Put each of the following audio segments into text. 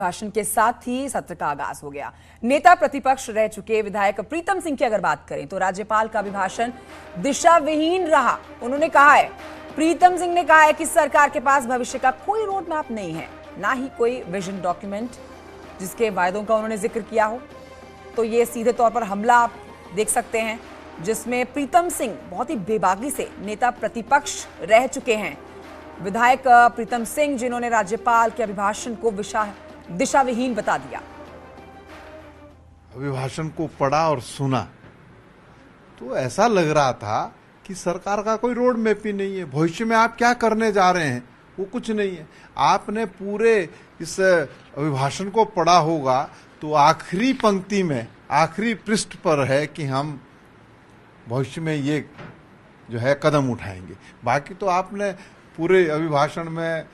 भाषण के साथ ही सत्र का आगाज हो गया। नेता प्रतिपक्ष रह चुके विधायक प्रीतम सिंह की अगर बात करें तो राज्यपाल का अभिभाषण दिशा विहीन रहा। उन्होंने कहा है, प्रीतम सिंह ने कहा है कि सरकार के पास भविष्य का कोई रोड मैप नहीं है, ना ही कोई विजन डॉक्यूमेंट जिसके वायदों का उन्होंने जिक्र किया हो। तो ये सीधे तौर पर हमला आप देख सकते हैं जिसमें प्रीतम सिंह बहुत ही बेबाकी से नेता प्रतिपक्ष रह चुके हैं। विधायक प्रीतम सिंह जिन्होंने राज्यपाल के अभिभाषण को दिशा विहीन बता दिया। अभिभाषण को पढ़ा और सुना तो ऐसा लग रहा था कि सरकार का कोई रोड मैप ही नहीं है, भविष्य में आप क्या करने जा रहे हैं वो कुछ नहीं है। आपने पूरे इस अभिभाषण को पढ़ा होगा तो आखिरी पंक्ति में आखिरी पृष्ठ पर है कि हम भविष्य में ये जो है कदम उठाएंगे। बाकी तो आपने पूरे अभिभाषण में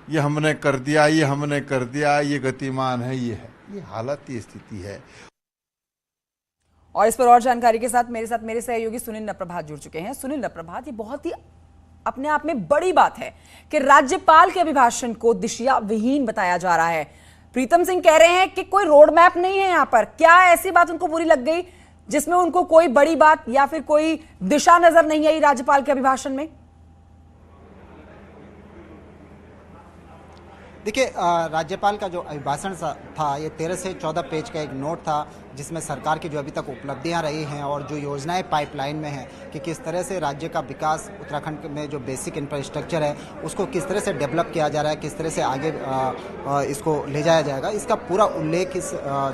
ये हमने कर दिया, ये हमने कर दिया, ये गतिमान है, ये है, ये हालत, ये स्थिति है। और इस पर और जानकारी के साथ मेरे सहयोगी सुनील नप्रभात जुड़ चुके हैं। सुनील नप्रभात, ये बहुत ही अपने आप में बड़ी बात है कि राज्यपाल के अभिभाषण को दिशा विहीन बताया जा रहा है। प्रीतम सिंह कह रहे हैं कि कोई रोड मैप नहीं है यहाँ पर। क्या ऐसी बात उनको बुरी लग गई जिसमें उनको कोई बड़ी बात या फिर कोई दिशा नजर नहीं आई राज्यपाल के अभिभाषण में? देखिए, राज्यपाल का जो अभिभाषण था ये 13 से 14 पेज का एक नोट था जिसमें सरकार की जो अभी तक उपलब्धियां रही हैं और जो योजनाएं पाइपलाइन में हैं कि किस तरह से राज्य का विकास, उत्तराखंड में जो बेसिक इंफ्रास्ट्रक्चर है उसको किस तरह से डेवलप किया जा रहा है, किस तरह से आगे इसको ले जाया जाएगा, इसका पूरा उल्लेख इस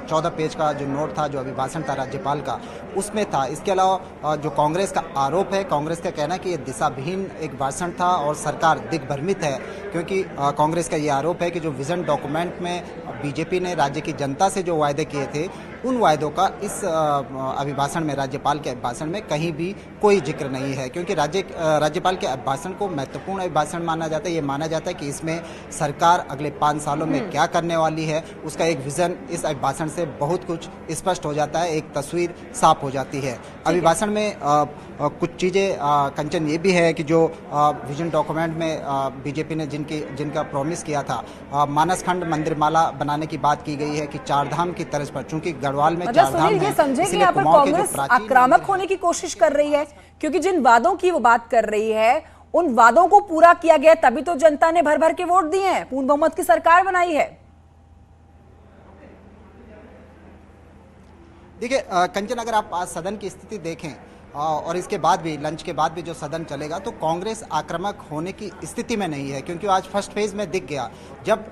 14 पेज का जो नोट था, जो अभिभाषण था राज्यपाल का, उसमें था। इसके अलावा जो कांग्रेस का आरोप है, कांग्रेस का कहना है कि ये दिशाविहीन एक भाषण था और सरकार दिग्भ्रमित है, क्योंकि कांग्रेस का ये आरोप है कि जो विजन डॉक्यूमेंट में बीजेपी ने राज्य की जनता से जो वायदे किए थे उन वायदों का इस अभिभाषण में, राज्यपाल के अभिभाषण में कहीं भी कोई जिक्र नहीं है, क्योंकि राज्यपाल के अभिभाषण को महत्वपूर्ण अभिभाषण माना जाता है। ये माना जाता है कि इसमें सरकार अगले 5 सालों में क्या करने वाली है उसका एक विजन इस अभिभाषण से बहुत कुछ स्पष्ट हो जाता है, एक तस्वीर साफ हो जाती है। अभिभाषण में कुछ चीज़ें कंचन ये भी है कि जो विजन डॉक्यूमेंट में बीजेपी ने जिनका प्रॉमिस किया था, मानसखंड मंदिरमाला बनाने की बात की गई है कि 4 धाम की तर्ज पर, चूंकि गढ़वाल में 4 धाम है, समझे कि यहाँ पर कांग्रेस आक्रामक होने की कोशिश कर रही है, क्योंकि जिन वादों की वो बात कर रही है उन वादों को पूरा किया गया, तभी तो जनता ने भर भर के वोट दिए हैं, पूर्ण बहुमत की सरकार बनाई है। देखिए कंचन, अगर आप आज सदन की स्थिति देखें और इसके बाद भी, लंच के बाद भी जो सदन चलेगा, तो कांग्रेस आक्रामक होने की स्थिति में नहीं है, क्योंकि आज फर्स्ट फेज में दिख गया। जब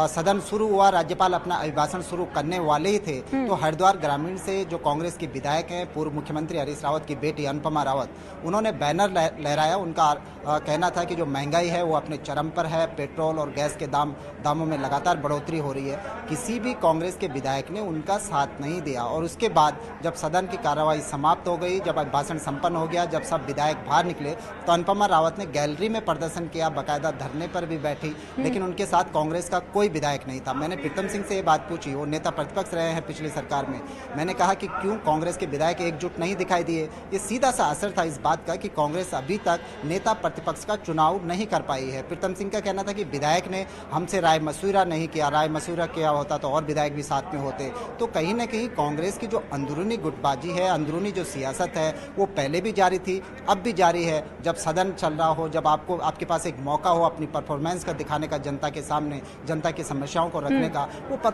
सदन शुरू हुआ, राज्यपाल अपना अभिभाषण शुरू करने वाले ही थे तो हरिद्वार ग्रामीण से जो कांग्रेस की विधायक हैं, पूर्व मुख्यमंत्री हरीश रावत की बेटी अनुपमा रावत, उन्होंने बैनर लहराया। उनका कहना था कि जो महंगाई है वो अपने चरम पर है, पेट्रोल और गैस के दामों में लगातार बढ़ोतरी हो रही है। किसी भी कांग्रेस के विधायक ने उनका साथ नहीं दिया और उसके बाद जब सदन की कार्रवाई समाप्त हो गई, जब अभिभाषण संपन्न हो गया, जब सब विधायक बाहर निकले तो अनुपमा रावत ने गैलरी में प्रदर्शन किया, बाकायदा धरने पर भी बैठी, लेकिन उनके साथ कांग्रेस का कोई विधायक नहीं था। मैंने प्रीतम सिंह से ये बात पूछी, वो नेता प्रतिपक्ष रहे हैं पिछली सरकार में। मैंने कहा कि क्यों कांग्रेस के विधायक एकजुट नहीं दिखाई दिए। ये सीधा सा असर था इस बात का कि कांग्रेस अभी तक नेता प्रतिपक्ष का चुनाव नहीं कर पाई है। प्रीतम सिंह का कहना था कि विधायक ने हमसे राय मशविरा नहीं किया, राय मशविरा किया होता तो और विधायक भी साथ में होते। तो कहीं ना कहीं कांग्रेस की जो अंदरूनी गुटबाजी है, अंदरूनी जो सियासत है, वो पहले भी जारी थी, अब भी जारी है। जब सदन चल रहा हो, जब आपके पास एक मौका हो अपनी परफॉर्मेंस का दिखाने का, जनता के सामने जनता की समस्याओं को रखने का,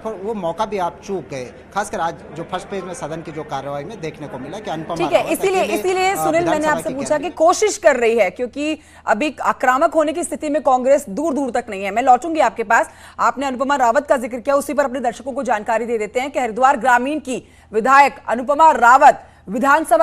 वो मौका भी आप चूक गए। खासकर आज जो फर्स्ट पेज में सदन की जो कार्रवाई में देखने को मिला कि अनुपमा, ठीक है, इसीलिए सुनील मैंने आपसे पूछा कि कोशिश कर रही है, क्योंकि अभी आक्रामक होने की स्थिति में कांग्रेस दूर दूर तक नहीं है। मैं लौटूंगी आपके पास। आपने अनुपमा रावत का जिक्र किया, उसी पर अपने दर्शकों को जानकारी दे देते हैं कि हरिद्वार ग्रामीण की विधायक अनुपमा रावत विधानसभा